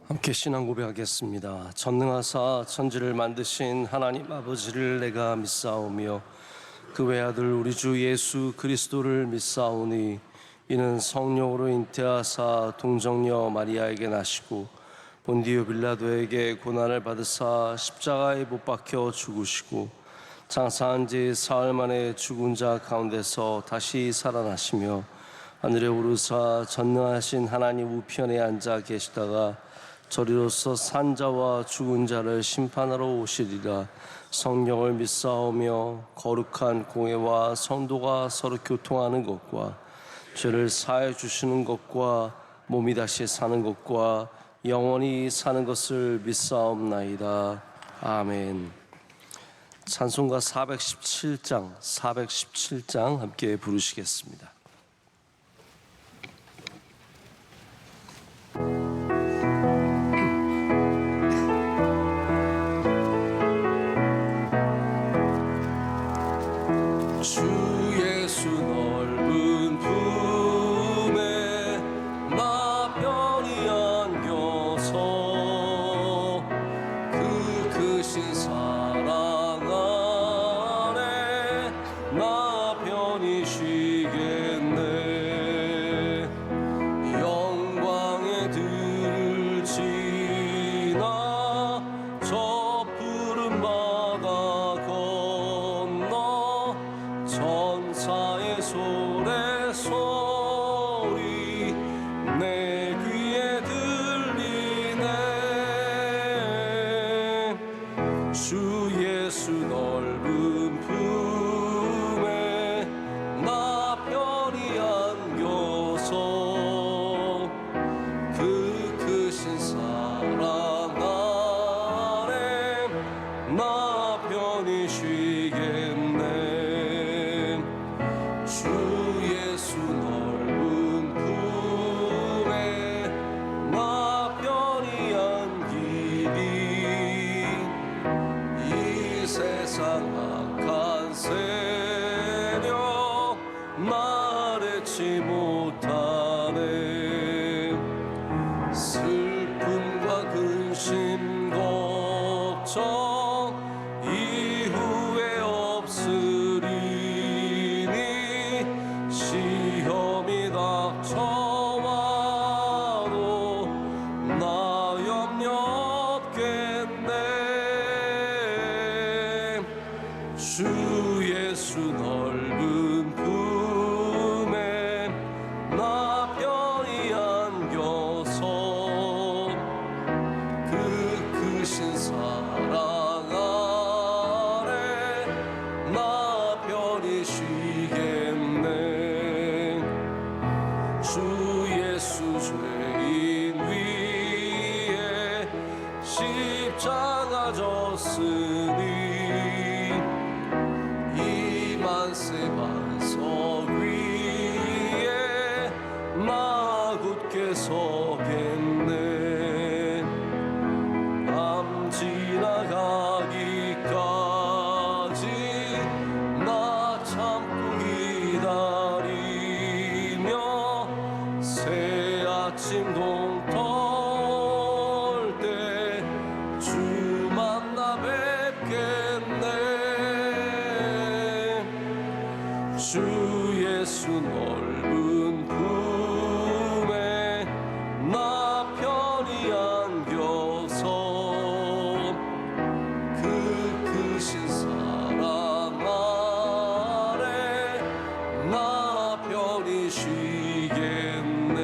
함께 신앙 고백하겠습니다. 전능하사 천지를 만드신 하나님 아버지를 내가 믿사오며 그 외아들 우리 주 예수 그리스도를 믿사오니 이는 성령으로 잉태하사 동정녀 마리아에게 나시고 본디오 빌라도에게 고난을 받으사 십자가에 못 박혀 죽으시고 장사한 지 사흘 만에 죽은 자 가운데서 다시 살아나시며 하늘에 오르사 전능하신 하나님 우편에 앉아 계시다가 저리로서 산자와 죽은 자를 심판하러 오시리라. 성령을 믿사오며 거룩한 공회와 성도가 서로 교통하는 것과 죄를 사해 주시는 것과 몸이 다시 사는 것과 영원히 사는 것을 믿사옵나이다. 아멘. 찬송가 417장 함께 부르시겠습니다. 주 예수 넓은 품에 나 편히 안겨서 그 크신 사랑 안에 나 편히 쉬겠네. 영광의 들을 지나 저 푸른 바다 건너 천사의 소리 내 귀에 들리네. 주 예수 넓은 품에 나 편히 안겨서 그 크신 사랑 안에 나 편히 쉬겠네. 주 예수 넓은 품에 나 편히 안기리. 이 세상 악한 세력 날 해치 못하네. 슬픔과 근심 걱정 이후에 없으리니 시험이 닥쳐와도 나 염려 없겠네. 주 예수 넓은 품에 나 편히 안겨서 그 크신 사랑 안에 나 편히 쉬겠네. 주 예수 죄인 위에 십자가 졌으니 이 만세 반석 위에 나 굳게 서겠네. 밤 지나가기까지 나 참고 기다리며 새 아침 동떨 때 주 만나 뵙겠네. 주 예수 넓은 품에 나 편히 안겨서 그 크신 사랑 안에 나 편히 쉬겠네.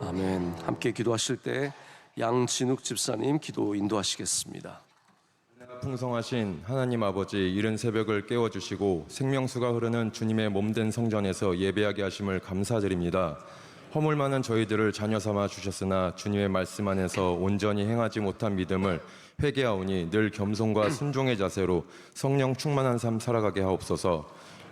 아멘. 함께 기도하실 때 양진욱 집사님 기도 인도하시겠습니다. 풍성하신 하나님 아버지, 이른 새벽을 깨워주시고 생명수가 흐르는 주님의 몸된 성전에서 예배하게 하심을 감사드립니다. 허물 많은 저희들을 자녀 삼아 주셨으나 주님의 말씀 안에서 온전히 행하지 못한 믿음을 회개하오니 늘 겸손과 순종의 자세로 성령 충만한 삶 살아가게 하옵소서.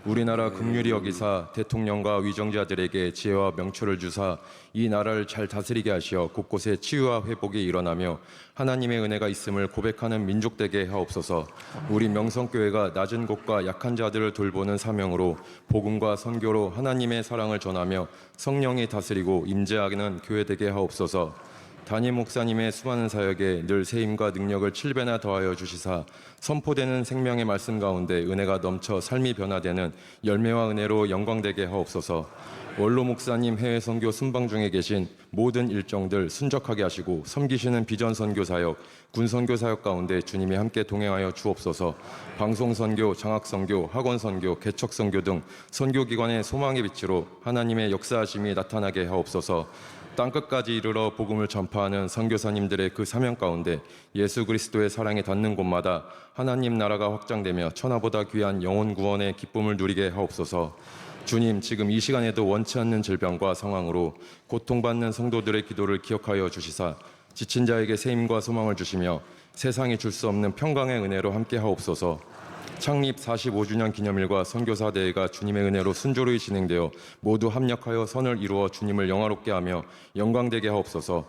우리나라 긍휼히 여기사 대통령과 위정자들에게 지혜와 명철을 주사 이 나라를 잘 다스리게 하시어 곳곳에 치유와 회복이 일어나며 하나님의 은혜가 있음을 고백하는 민족 되게 하옵소서. 우리 명성교회가 낮은 곳과 약한 자들을 돌보는 사명으로 복음과 선교로 하나님의 사랑을 전하며 성령이 다스리고 임재하는 교회 되게 하옵소서. 담임 목사님의 수많은 사역에 늘 세임과 능력을 7배나 더하여 주시사 선포되는 생명의 말씀 가운데 은혜가 넘쳐 삶이 변화되는 열매와 은혜로 영광되게 하옵소서. 원로 목사님 해외 선교 순방 중에 계신 모든 일정들 순적하게 하시고 섬기시는 비전 선교 사역, 군 선교 사역 가운데 주님이 함께 동행하여 주옵소서. 방송 선교, 장학 선교, 학원 선교, 개척 선교 등 선교 기관의 소망의 빛으로 하나님의 역사하심이 나타나게 하옵소서. 땅끝까지 이르러 복음을 전파하는 선교사님들의 그 사명 가운데 예수 그리스도의 사랑에 닿는 곳마다 하나님 나라가 확장되며 천하보다 귀한 영혼 구원의 기쁨을 누리게 하옵소서. 주님, 지금 이 시간에도 원치 않는 질병과 상황으로 고통받는 성도들의 기도를 기억하여 주시사 지친 자에게 세임과 소망을 주시며 세상이 줄 수 없는 평강의 은혜로 함께 하옵소서. 창립 45주년 기념일과 선교사 대회가 주님의 은혜로 순조로이 진행되어 모두 합력하여 선을 이루어 주님을 영화롭게 하며 영광되게 하옵소서.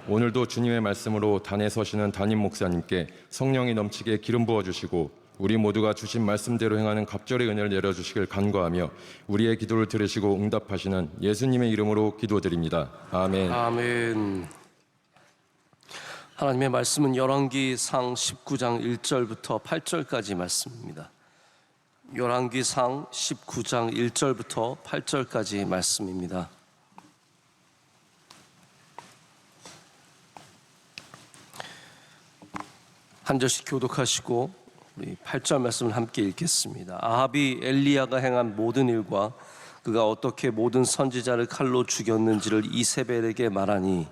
오늘도 주님의 말씀으로 단에 서시는 담임 목사님께 성령이 넘치게 기름 부어주시고 우리 모두가 주신 말씀대로 행하는 갑절의 은혜를 내려주시길 간구하며 우리의 기도를 들으시고 응답하시는 예수님의 이름으로 기도드립니다. 아멘. 아멘. 하나님의 말씀은 열왕기상 19장 1절부터 8절까지 말씀입니다. 열왕기상 19장 1절부터 8절까지 말씀입니다. 한 절씩 교독하시고 우리 8절 말씀을 함께 읽겠습니다. 아합이 엘리야가 행한 모든 일과 그가 어떻게 모든 선지자를 칼로 죽였는지를 이세벨에게 말하니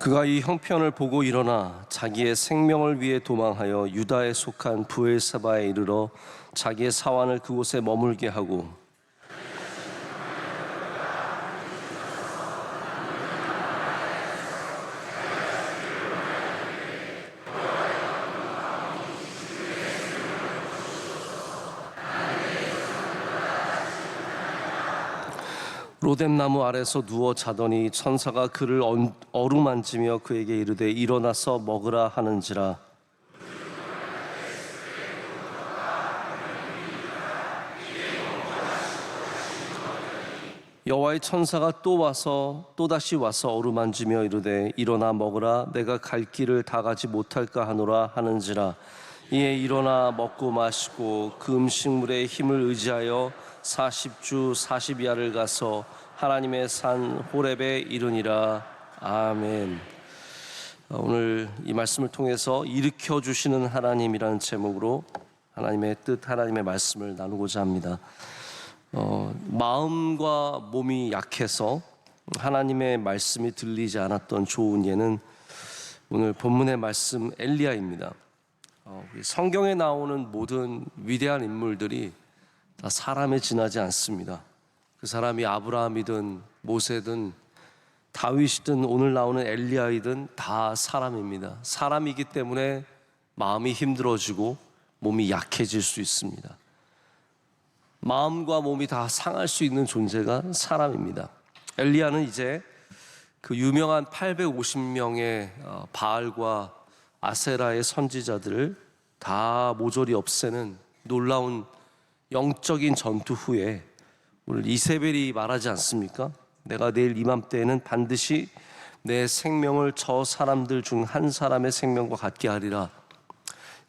그가 이 형편을 보고 일어나 자기의 생명을 위해 도망하여 유다에 속한 브엘세바에 이르러 자기의 사환을 그곳에 머물게 하고 로뎀나무 아래서 누워 자더니 천사가 그를 어루만지며 그에게 이르되 일어나서 먹으라 하는지라. 여호와의 천사가 또다시 와서 어루만지며 이르되 일어나 먹으라. 내가 갈 길을 다 가지 못할까 하노라 하는지라. 이에 일어나 먹고 마시고 그 음식물의 힘을 의지하여 40주 40야를 가서 하나님의 산 호렙에 이르니라. 아멘. 오늘 이 말씀을 통해서 일으켜 주시는 하나님이라는 제목으로 하나님의 뜻, 하나님의 말씀을 나누고자 합니다. 마음과 몸이 약해서 하나님의 말씀이 들리지 않았던 좋은 예는 오늘 본문의 말씀 엘리야입니다. 성경에 나오는 모든 위대한 인물들이 다 사람에 지나지 않습니다. 그 사람이 아브라함이든 모세든 다윗이든 오늘 나오는 엘리야이든 다 사람입니다. 사람이기 때문에 마음이 힘들어지고 몸이 약해질 수 있습니다. 마음과 몸이 다 상할 수 있는 존재가 사람입니다. 엘리야는 이제 그 유명한 850명의 바알과 아세라의 선지자들을 다 모조리 없애는 놀라운 영적인 전투 후에 오늘 이세벨이 말하지 않습니까? 내가 내일 이맘때에는 반드시 내 생명을 저 사람들 중 한 사람의 생명과 같게 하리라.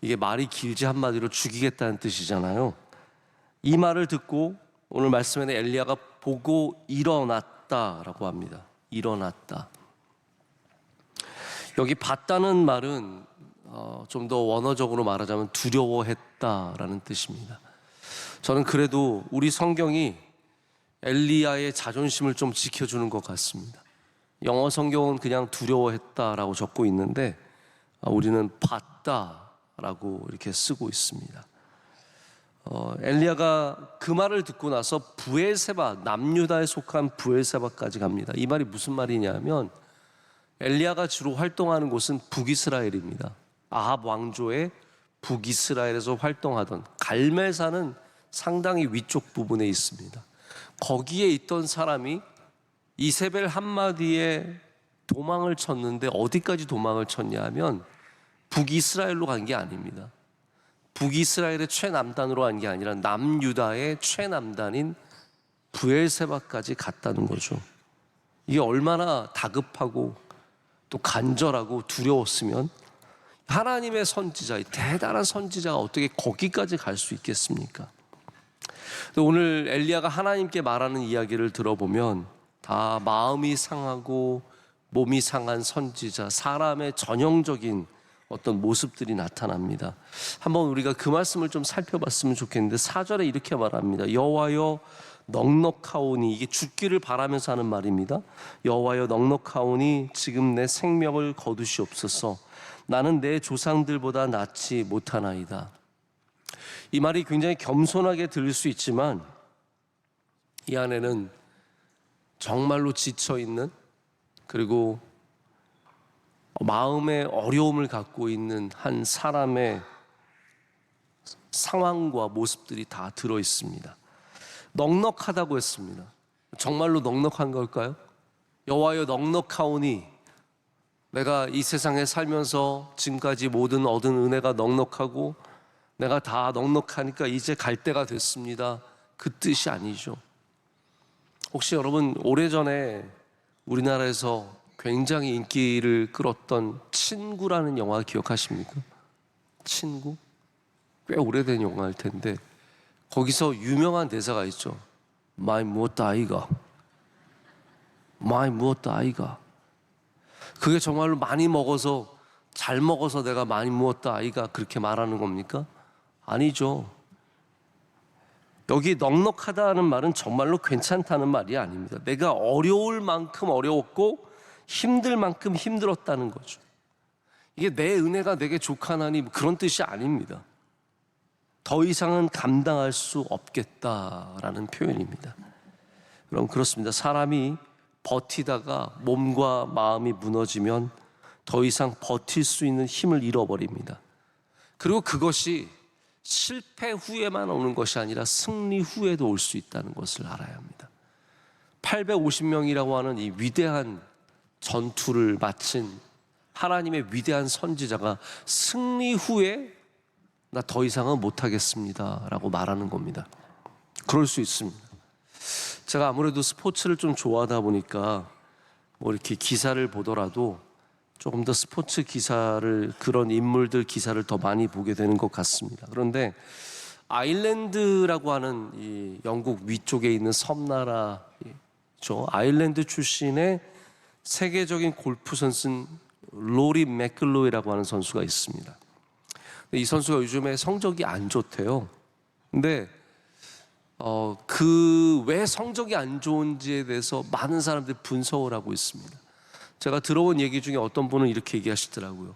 이게 말이 길지 한마디로 죽이겠다는 뜻이잖아요. 이 말을 듣고 오늘 말씀에는 엘리야가 보고 일어났다라고 합니다. 일어났다. 여기 봤다는 말은 좀 더 원어적으로 말하자면 두려워했다라는 뜻입니다. 저는 그래도 우리 성경이 엘리야의 자존심을 좀 지켜주는 것 같습니다. 영어 성경은 그냥 두려워했다라고 적고 있는데 우리는 봤다라고 이렇게 쓰고 있습니다. 엘리야가 그 말을 듣고 나서 브엘세바, 남유다에 속한 브엘세바까지 갑니다. 이 말이 무슨 말이냐면 엘리야가 주로 활동하는 곳은 북이스라엘입니다. 아합 왕조의 북이스라엘에서 활동하던 갈멜산은 상당히 위쪽 부분에 있습니다. 거기에 있던 사람이 이세벨 한마디에 도망을 쳤는데 어디까지 도망을 쳤냐 하면 북이스라엘로 간 게 아닙니다. 북이스라엘의 최남단으로 간 게 아니라 남유다의 최남단인 브엘세바까지 갔다는 거죠. 이게 얼마나 다급하고 또 간절하고 두려웠으면 하나님의 선지자, 대단한 선지자가 어떻게 거기까지 갈 수 있겠습니까? 오늘 엘리야가 하나님께 말하는 이야기를 들어보면 다 마음이 상하고 몸이 상한 선지자, 사람의 전형적인 어떤 모습들이 나타납니다. 한번 우리가 그 말씀을 좀 살펴봤으면 좋겠는데 4절에 이렇게 말합니다. 여호와여 넉넉하오니, 이게 죽기를 바라면서 하는 말입니다. 여호와여 넉넉하오니 지금 내 생명을 거두시옵소서. 나는 내 조상들보다 낫지 못하나이다. 이 말이 굉장히 겸손하게 들릴 수 있지만 이 안에는 정말로 지쳐있는, 그리고 마음의 어려움을 갖고 있는 한 사람의 상황과 모습들이 다 들어있습니다. 넉넉하다고 했습니다. 정말로 넉넉한 걸까요? 여호와여 넉넉하오니, 내가 이 세상에 살면서 지금까지 모든 얻은 은혜가 넉넉하고 내가 다 넉넉하니까 이제 갈 때가 됐습니다, 그 뜻이 아니죠. 혹시 여러분 오래전에 우리나라에서 굉장히 인기를 끌었던 친구라는 영화 기억하십니까? 친구? 꽤 오래된 영화일 텐데 거기서 유명한 대사가 있죠. 많이 무었다 아이가, 많이 무었다 아이가. 그게 정말로 많이 먹어서, 잘 먹어서 내가 많이 무었다 아이가 그렇게 말하는 겁니까? 아니죠. 여기 넉넉하다는 말은 정말로 괜찮다는 말이 아닙니다. 내가 어려울 만큼 어려웠고 힘들 만큼 힘들었다는 거죠. 이게 내 은혜가 내게 족하나니 그런 뜻이 아닙니다. 더 이상은 감당할 수 없겠다라는 표현입니다. 그럼 그렇습니다. 사람이 버티다가 몸과 마음이 무너지면 더 이상 버틸 수 있는 힘을 잃어버립니다. 그리고 그것이 실패 후에만 오는 것이 아니라 승리 후에도 올 수 있다는 것을 알아야 합니다. 850명이라고 하는 이 위대한 전투를 마친 하나님의 위대한 선지자가 승리 후에 나 더 이상은 못하겠습니다 라고 말하는 겁니다. 그럴 수 있습니다. 제가 아무래도 스포츠를 좀 좋아하다 보니까 뭐 이렇게 기사를 보더라도 조금 더 스포츠 기사를, 그런 인물들 기사를 더 많이 보게 되는 것 같습니다. 그런데 아일랜드라고 하는 이 영국 위쪽에 있는 섬나라죠. 아일랜드 출신의 세계적인 골프 선수는 로리 맥글로이라고 하는 선수가 있습니다. 이 선수가 요즘에 성적이 안 좋대요. 근데 그 왜 성적이 안 좋은지에 대해서 많은 사람들이 분석을 하고 있습니다. 제가 들어본 얘기 중에 어떤 분은 이렇게 얘기하시더라고요.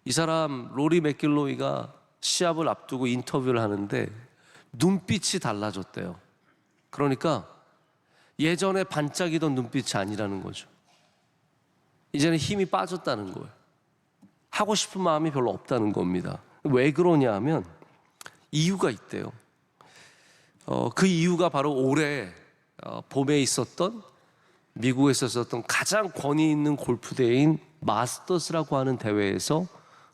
이 사람 로리 맥길로이가 시합을 앞두고 인터뷰를 하는데 눈빛이 달라졌대요. 그러니까 예전에 반짝이던 눈빛이 아니라는 거죠. 이제는 힘이 빠졌다는 거예요. 하고 싶은 마음이 별로 없다는 겁니다. 왜 그러냐 하면 이유가 있대요. 그 이유가 바로 올해 봄에 있었던, 미국에서 있었던 가장 권위 있는 골프 대회인 마스터스라고 하는 대회에서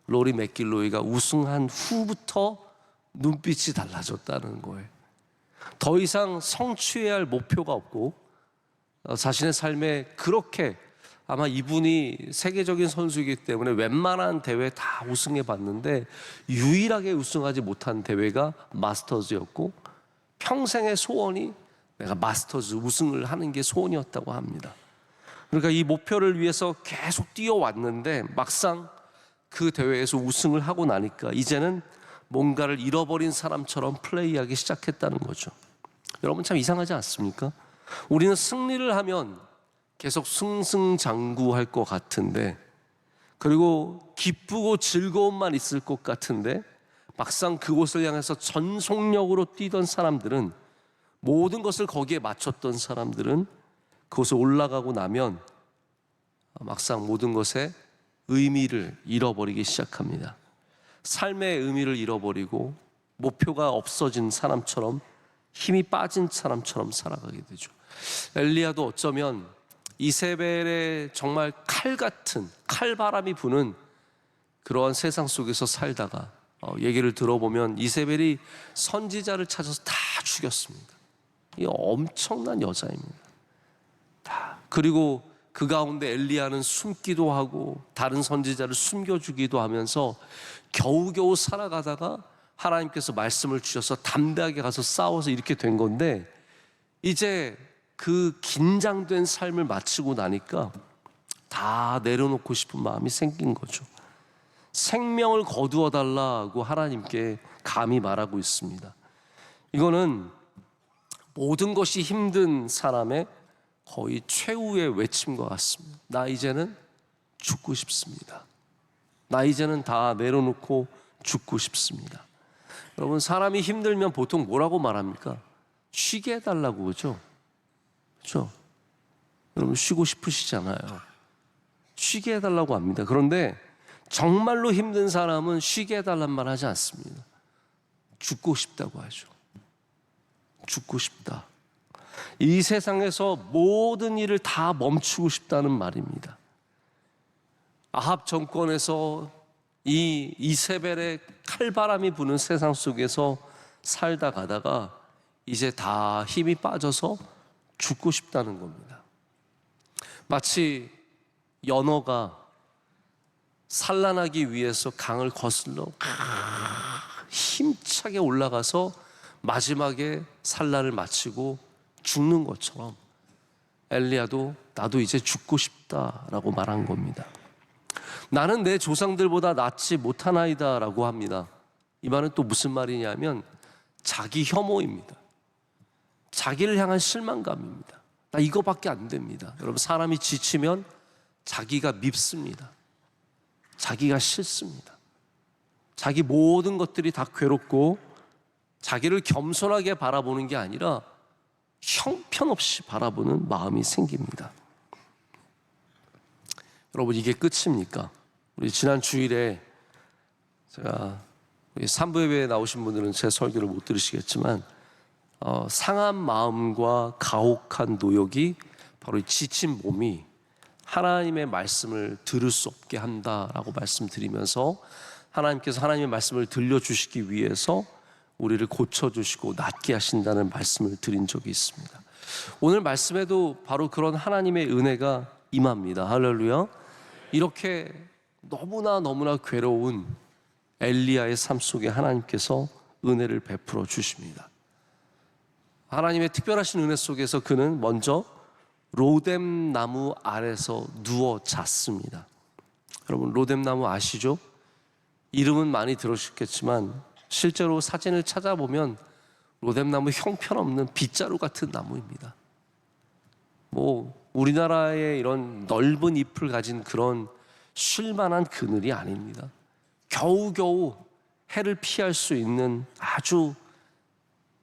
로리 맥길로이가 우승한 후부터 눈빛이 달라졌다는 거예요. 더 이상 성취해야 할 목표가 없고 자신의 삶에 그렇게, 아마 이분이 세계적인 선수이기 때문에 웬만한 대회 다 우승해 봤는데 유일하게 우승하지 못한 대회가 마스터즈였고 평생의 소원이 내가 마스터즈 우승을 하는 게 소원이었다고 합니다. 그러니까 이 목표를 위해서 계속 뛰어왔는데 막상 그 대회에서 우승을 하고 나니까 이제는 뭔가를 잃어버린 사람처럼 플레이하기 시작했다는 거죠. 여러분 참 이상하지 않습니까? 우리는 승리를 하면 계속 승승장구할 것 같은데, 그리고 기쁘고 즐거움만 있을 것 같은데 막상 그곳을 향해서 전속력으로 뛰던 사람들은, 모든 것을 거기에 맞췄던 사람들은 그곳에 올라가고 나면 막상 모든 것의 의미를 잃어버리기 시작합니다. 삶의 의미를 잃어버리고 목표가 없어진 사람처럼, 힘이 빠진 사람처럼 살아가게 되죠. 엘리야도 어쩌면 이세벨의 정말 칼같은 칼바람이 부는 그러한 세상 속에서 살다가 얘기를 들어보면 이세벨이 선지자를 찾아서 다 죽였습니다. 이 엄청난 여자입니다. 다. 그리고 그 가운데 엘리야는 숨기도 하고 다른 선지자를 숨겨주기도 하면서 겨우겨우 살아가다가 하나님께서 말씀을 주셔서 담대하게 가서 싸워서 이렇게 된 건데, 이제 그 긴장된 삶을 마치고 나니까 다 내려놓고 싶은 마음이 생긴 거죠. 생명을 거두어 달라고 하나님께 감히 말하고 있습니다. 이거는 모든 것이 힘든 사람의 거의 최후의 외침과 같습니다. 나 이제는 죽고 싶습니다. 나 이제는 다 내려놓고 죽고 싶습니다. 여러분, 사람이 힘들면 보통 뭐라고 말합니까? 쉬게 해달라고 그러죠. 그렇죠? 여러분, 쉬고 싶으시잖아요. 쉬게 해달라고 합니다. 그런데 정말로 힘든 사람은 쉬게 해달란 말 하지 않습니다. 죽고 싶다고 하죠. 죽고 싶다. 이 세상에서 모든 일을 다 멈추고 싶다는 말입니다. 아합 정권에서 이 이세벨의 칼바람이 부는 세상 속에서 살다 가다가 이제 다 힘이 빠져서 죽고 싶다는 겁니다. 마치 연어가 산란하기 위해서 강을 거슬러 힘차게 올라가서 마지막에 산란을 마치고 죽는 것처럼 엘리야도 나도 이제 죽고 싶다라고 말한 겁니다. 나는 내 조상들보다 낫지 못하나이다 라고 합니다. 이 말은 또 무슨 말이냐면 자기 혐오입니다. 자기를 향한 실망감입니다. 나 이거밖에 안 됩니다. 여러분, 사람이 지치면 자기가 밉습니다. 자기가 싫습니다. 자기 모든 것들이 다 괴롭고 자기를 겸손하게 바라보는 게 아니라 형편없이 바라보는 마음이 생깁니다. 여러분, 이게 끝입니까? 우리 지난 주일에 제가 산부 예배에 나오신 분들은 제 설교를 못 들으시겠지만 상한 마음과 가혹한 노역이 바로 이 지친 몸이 하나님의 말씀을 들을 수 없게 한다라고 말씀드리면서 하나님께서 하나님의 말씀을 들려주시기 위해서 우리를 고쳐주시고 낫게 하신다는 말씀을 드린 적이 있습니다. 오늘 말씀에도 바로 그런 하나님의 은혜가 임합니다. 할렐루야. 이렇게 너무나 괴로운 엘리야의 삶 속에 하나님께서 은혜를 베풀어 주십니다. 하나님의 특별하신 은혜 속에서 그는 먼저 로뎀 나무 아래서 누워 잤습니다. 여러분, 로뎀 나무 아시죠? 이름은 많이 들으셨겠지만 실제로 사진을 찾아보면 로뎀 나무 형편없는 빗자루 같은 나무입니다. 우리나라의 이런 넓은 잎을 가진 그런 쉴만한 그늘이 아닙니다. 겨우겨우 해를 피할 수 있는 아주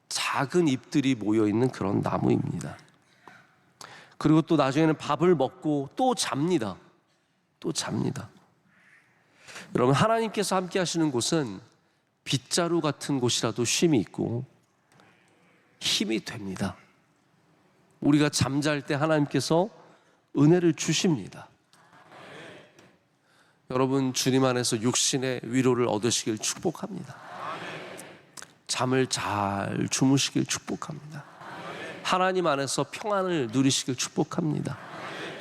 작은 잎들이 모여있는 그런 나무입니다. 그리고 또 나중에는 밥을 먹고 또 잡니다. 또 잡니다. 여러분, 하나님께서 함께 하시는 곳은 빗자루 같은 곳이라도 쉼이 있고 힘이 됩니다. 우리가 잠잘 때 하나님께서 은혜를 주십니다. 여러분, 주님 안에서 육신의 위로를 얻으시길 축복합니다. 잠을 잘 주무시길 축복합니다. 하나님 안에서 평안을 누리시길 축복합니다.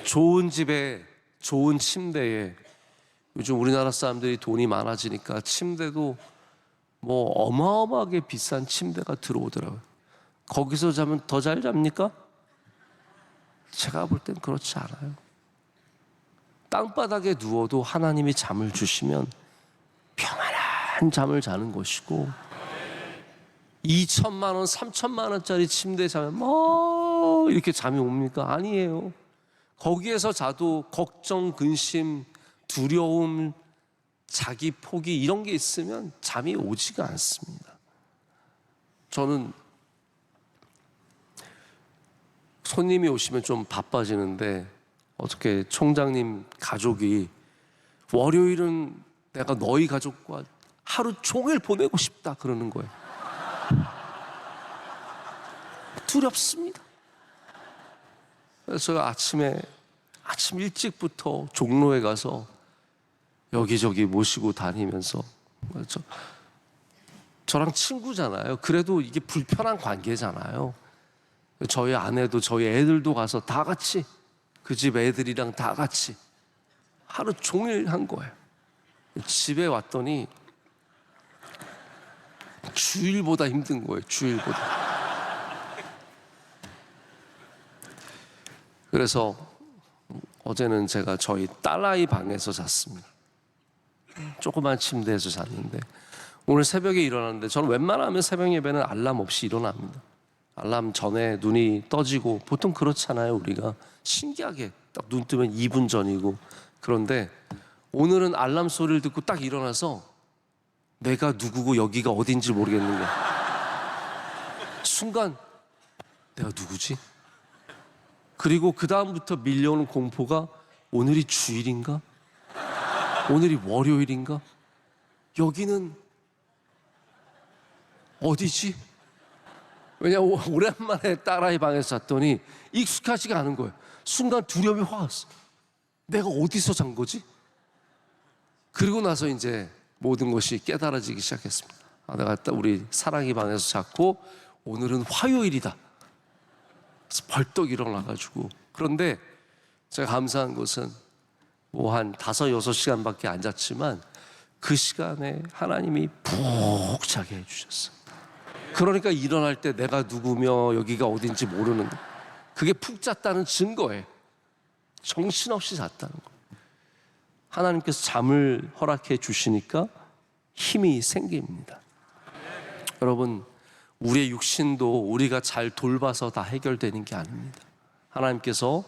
좋은 집에, 좋은 침대에, 요즘 우리나라 사람들이 돈이 많아지니까 침대도 어마어마하게 비싼 침대가 들어오더라고요. 거기서 자면 더 잘 잡니까? 제가 볼 땐 그렇지 않아요. 땅바닥에 누워도 하나님이 잠을 주시면 평안한 잠을 자는 것이고, 2천만 원, 3천만 원짜리 침대에 자면 이렇게 잠이 옵니까? 아니에요. 거기에서 자도 걱정, 근심, 두려움, 자기 포기 이런 게 있으면 잠이 오지가 않습니다. 저는 손님이 오시면 좀 바빠지는데 어떻게 총장님 가족이 월요일은 내가 너희 가족과 하루 종일 보내고 싶다 그러는 거예요. 두렵습니다. 그래서 제가 아침 일찍부터 종로에 가서 여기저기 모시고 다니면서 저랑 친구잖아요. 그래도 이게 불편한 관계잖아요. 저희 아내도 저희 애들도 가서 다 같이 그 집 애들이랑 다 같이 하루 종일 한 거예요. 집에 왔더니 주일보다 힘든 거예요. 주일보다. 그래서 어제는 제가 저희 딸아이 방에서 잤습니다. 조그만 침대에서 잤는데 오늘 새벽에 일어났는데 저는 웬만하면 새벽 예배는 알람 없이 일어납니다. 알람 전에 눈이 떠지고 보통 그렇잖아요. 우리가 신기하게 딱 눈 뜨면 2분 전이고. 그런데 오늘은 알람 소리를 듣고 딱 일어나서 내가 누구고 여기가 어딘지 모르겠는 거야. 순간 내가 누구지? 그리고 그 다음부터 밀려오는 공포가 오늘이 주일인가? 오늘이 월요일인가? 여기는 어디지? 왜냐면 오랜만에 딸아이 방에서 잤더니 익숙하지가 않은 거예요. 순간 두려움이 확 왔어. 내가 어디서 잔 거지? 그리고 나서 이제 모든 것이 깨달아지기 시작했습니다. 내가 우리 사랑이 방에서 잤고 오늘은 화요일이다. 그래서 벌떡 일어나가지고. 그런데 제가 감사한 것은 뭐 한 5-6시간밖에 안 잤지만 그 시간에 하나님이 푹 자게 해주셨어요. 그러니까 일어날 때 내가 누구며 여기가 어딘지 모르는 거. 그게 푹 잤다는 증거예요. 정신없이 잤다는 거. 하나님께서 잠을 허락해 주시니까 힘이 생깁니다. 여러분, 우리의 육신도 우리가 잘 돌봐서 다 해결되는 게 아닙니다. 하나님께서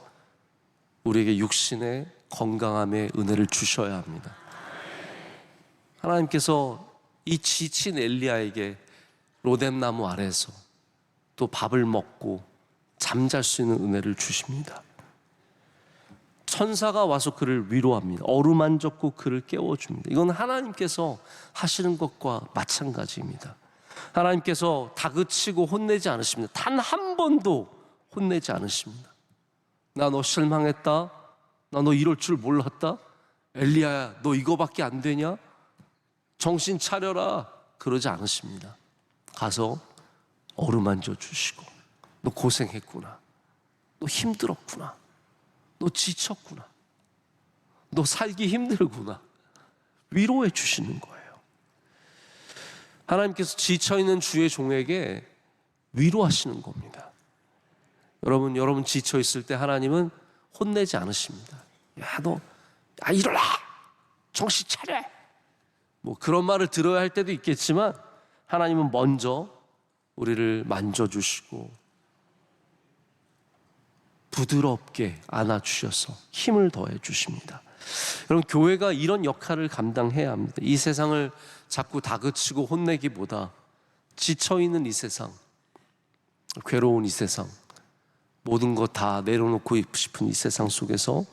우리에게 육신의 건강함의 은혜를 주셔야 합니다. 하나님께서 이 지친 엘리야에게 로뎀나무 아래에서 또 밥을 먹고 잠잘 수 있는 은혜를 주십니다. 천사가 와서 그를 위로합니다. 어루만졌고 그를 깨워줍니다. 이건 하나님께서 하시는 것과 마찬가지입니다. 하나님께서 다그치고 혼내지 않으십니다. 단 한 번도 혼내지 않으십니다. 나 너 실망했다. 나 너 이럴 줄 몰랐다. 엘리야야, 너 이거밖에 안 되냐? 정신 차려라. 그러지 않으십니다. 가서 어루만져 주시고, 너 고생했구나. 너 힘들었구나. 너 지쳤구나. 너 살기 힘들구나. 위로해 주시는 거예요. 하나님께서 지쳐있는 주의 종에게 위로하시는 겁니다. 여러분 지쳐있을 때 하나님은 혼내지 않으십니다. 일어나! 정신 차려! 뭐 그런 말을 들어야 할 때도 있겠지만 하나님은 먼저 우리를 만져주시고 부드럽게 안아주셔서 힘을 더해 주십니다. 여러분, 교회가 이런 역할을 감당해야 합니다. 이 세상을 자꾸 다그치고 혼내기보다 지쳐있는 이 세상, 괴로운 이 세상, 모든 것 다 내려놓고 싶은 이 세상 속에서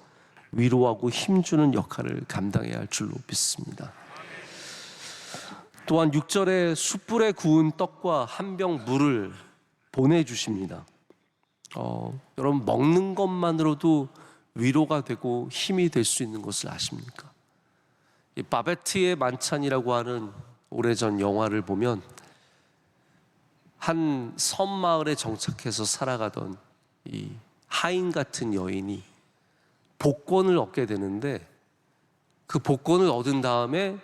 위로하고 힘주는 역할을 감당해야 할 줄로 믿습니다. 또한 6절에 숯불에 구운 떡과 한 병 물을 보내주십니다. 여러분, 먹는 것만으로도 위로가 되고 힘이 될 수 있는 것을 아십니까? 이 바베트의 만찬이라고 하는 오래전 영화를 보면 한 섬마을에 정착해서 살아가던 이 하인 같은 여인이 복권을 얻게 되는데 그 복권을 얻은 다음에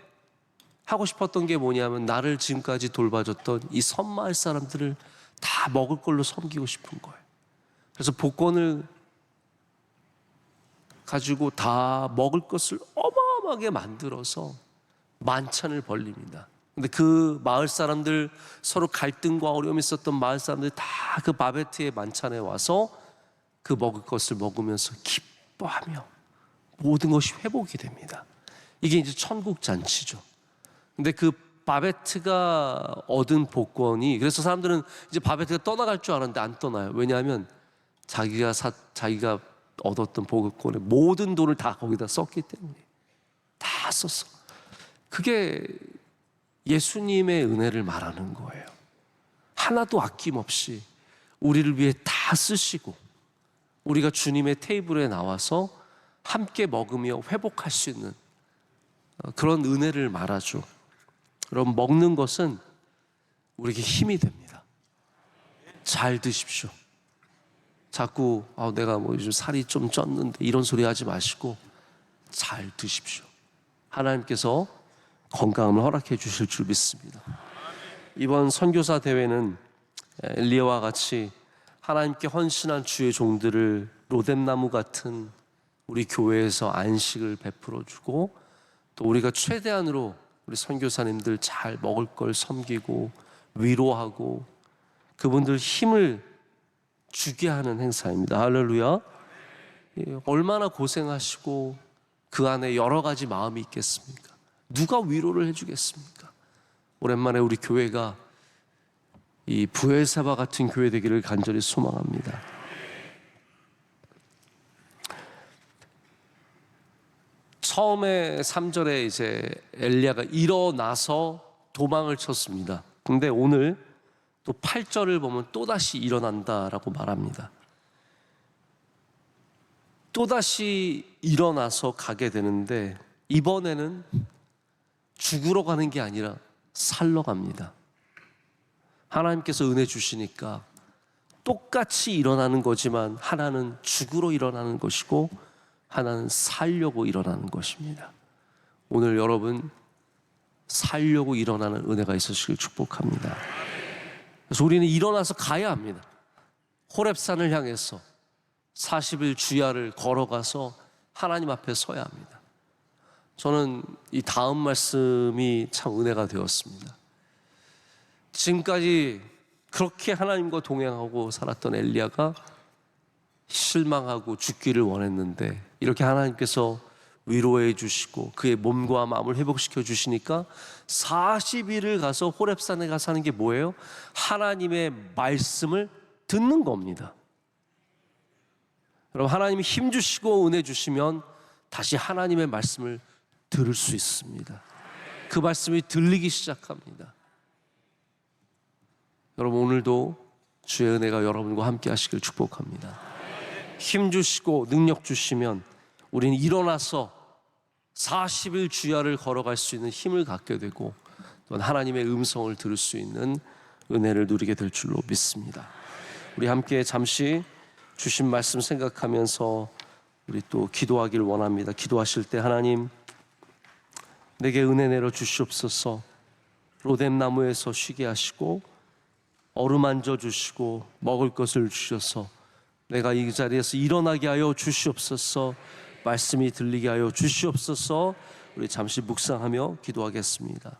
하고 싶었던 게 뭐냐면 나를 지금까지 돌봐줬던 이 섬마을 사람들을 다 먹을 걸로 섬기고 싶은 거예요. 그래서 복권을 가지고 다 먹을 것을 어마어마하게 만들어서 만찬을 벌립니다. 근데 그 마을 사람들, 서로 갈등과 어려움이 있었던 마을 사람들이 다 그 바베트의 만찬에 와서 그 먹을 것을 먹으면서 기뻐하며 모든 것이 회복이 됩니다. 이게 이제 천국 잔치죠. 근데 그 바베트가 얻은 복권이, 그래서 사람들은 이제 바베트가 떠나갈 줄 알았는데 안 떠나요. 왜냐하면 자기가 얻었던 복권의 모든 돈을 다 거기다 썼기 때문에. 다 썼어. 그게 예수님의 은혜를 말하는 거예요. 하나도 아낌없이 우리를 위해 다 쓰시고, 우리가 주님의 테이블에 나와서 함께 먹으며 회복할 수 있는 그런 은혜를 말하죠. 그럼 먹는 것은 우리에게 힘이 됩니다. 잘 드십시오. 자꾸 내가 뭐 요즘 살이 좀 쪘는데 이런 소리 하지 마시고 잘 드십시오. 하나님께서 건강을 허락해 주실 줄 믿습니다. 이번 선교사 대회는 엘리야와 같이 하나님께 헌신한 주의 종들을 로뎀나무 같은 우리 교회에서 안식을 베풀어 주고, 또 우리가 최대한으로 우리 선교사님들 잘 먹을 걸 섬기고 위로하고 그분들 힘을 주게 하는 행사입니다. 할렐루야. 얼마나 고생하시고 그 안에 여러 가지 마음이 있겠습니까? 누가 위로를 해주겠습니까? 오랜만에 우리 교회가 이 부엘세바 같은 교회 되기를 간절히 소망합니다. 처음에 3절에 이제 엘리야가 일어나서 도망을 쳤습니다. 근데 오늘 또 8절을 보면 또다시 일어난다라고 말합니다. 또다시 일어나서 가게 되는데, 이번에는 죽으러 가는 게 아니라 살러 갑니다. 하나님께서 은혜 주시니까 똑같이 일어나는 거지만 하나는 죽으러 일어나는 것이고 하나는 살려고 일어나는 것입니다. 오늘 여러분 살려고 일어나는 은혜가 있으시길 축복합니다. 그래서 우리는 일어나서 가야 합니다. 호렙산을 향해서 40일 주야를 걸어가서 하나님 앞에 서야 합니다. 저는 이 다음 말씀이 참 은혜가 되었습니다. 지금까지 그렇게 하나님과 동행하고 살았던 엘리야가 실망하고 죽기를 원했는데, 이렇게 하나님께서 위로해 주시고 그의 몸과 마음을 회복시켜 주시니까 40일을 가서 호렙산에 가서 하는 게 뭐예요? 하나님의 말씀을 듣는 겁니다. 여러분, 하나님이 힘 주시고 은혜 주시면 다시 하나님의 말씀을 들을 수 있습니다. 그 말씀이 들리기 시작합니다. 여러분, 오늘도 주의 은혜가 여러분과 함께 하시길 축복합니다. 힘 주시고 능력 주시면 우리는 일어나서 40일 주야를 걸어갈 수 있는 힘을 갖게 되고, 또 하나님의 음성을 들을 수 있는 은혜를 누리게 될 줄로 믿습니다. 우리 함께 잠시 주신 말씀 생각하면서 우리 또 기도하길 원합니다. 기도하실 때, 하나님 내게 은혜 내려 주시옵소서. 로뎀나무에서 쉬게 하시고 어루만져 주시고 먹을 것을 주셔서 내가 이 자리에서 일어나게 하여 주시옵소서. 말씀이 들리게 하여 주시옵소서. 우리 잠시 묵상하며 기도하겠습니다.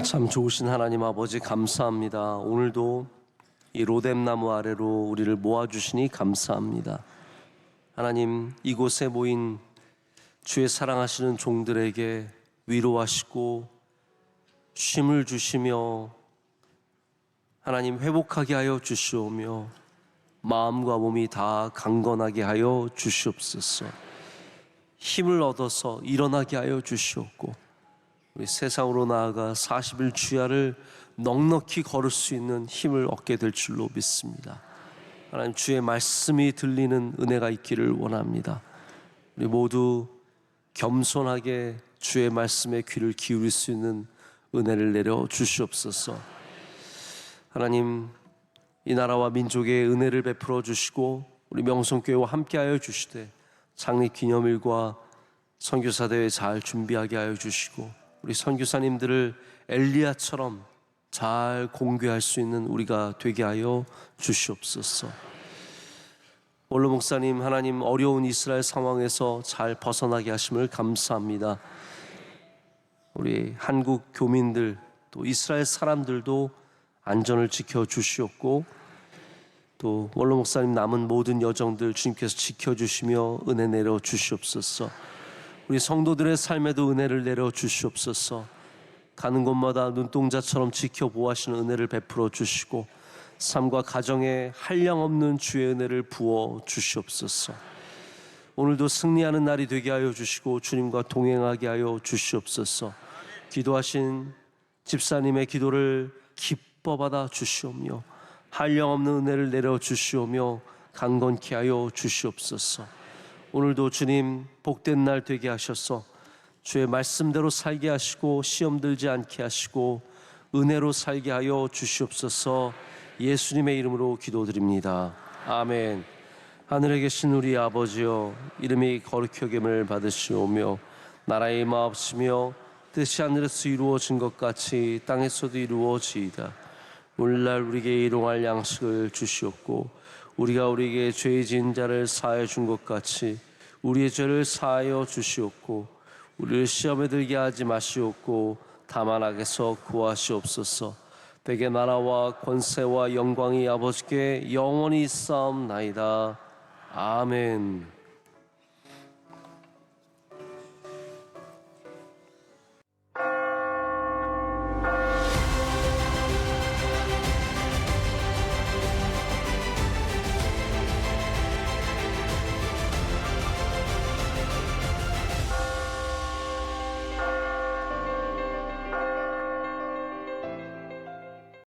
참 좋으신 하나님 아버지, 감사합니다. 오늘도 이 로뎀나무 아래로 우리를 모아주시니 감사합니다. 하나님, 이곳에 모인 주의 사랑하시는 종들에게 위로하시고 쉼을 주시며 하나님 회복하게 하여 주시오며 마음과 몸이 다 강건하게 하여 주시옵소서. 힘을 얻어서 일어나게 하여 주시옵고, 우리 세상으로 나아가 40일 주야를 넉넉히 걸을 수 있는 힘을 얻게 될 줄로 믿습니다. 하나님, 주의 말씀이 들리는 은혜가 있기를 원합니다. 우리 모두 겸손하게 주의 말씀에 귀를 기울일 수 있는 은혜를 내려 주시옵소서. 하나님, 이 나라와 민족에 은혜를 베풀어 주시고 우리 명성교회와 함께하여 주시되 창립기념일과 선교사대회 잘 준비하게 하여 주시고 우리 선교사님들을 엘리야처럼 잘 공교할 수 있는 우리가 되게 하여 주시옵소서. 원로 목사님, 하나님 어려운 이스라엘 상황에서 잘 벗어나게 하심을 감사합니다. 우리 한국 교민들 또 이스라엘 사람들도 안전을 지켜주시옵고 또 원로 목사님 남은 모든 여정들 주님께서 지켜주시며 은혜 내려 주시옵소서. 우리 성도들의 삶에도 은혜를 내려 주시옵소서. 가는 곳마다 눈동자처럼 지켜보아하시는 은혜를 베풀어 주시고 삶과 가정에 한량없는 주의 은혜를 부어 주시옵소서. 오늘도 승리하는 날이 되게 하여 주시고 주님과 동행하게 하여 주시옵소서. 기도하신 집사님의 기도를 기뻐 받아 주시오며 한량없는 은혜를 내려 주시오며 강건케 하여 주시옵소서. 오늘도 주님 복된 날 되게 하셔서 주의 말씀대로 살게 하시고 시험 들지 않게 하시고 은혜로 살게 하여 주시옵소서. 예수님의 이름으로 기도드립니다. 아멘. 하늘에 계신 우리 아버지여, 이름이 거룩히 여김을 받으시오며 나라의 마옵시며 뜻이 하늘에서 이루어진 것 같이 땅에서도 이루어지이다. 오늘날 우리에게 일용할 양식을 주시옵고 우리가 우리에게 죄 지은 자를 사하여 준 것 같이 우리의 죄를 사하여 주시옵고 우리를 시험에 들게 하지 마시옵고 다만 악에서 구하시옵소서. 대개 나라와 권세와 영광이 아버지께 영원히 있사옵나이다. 아멘.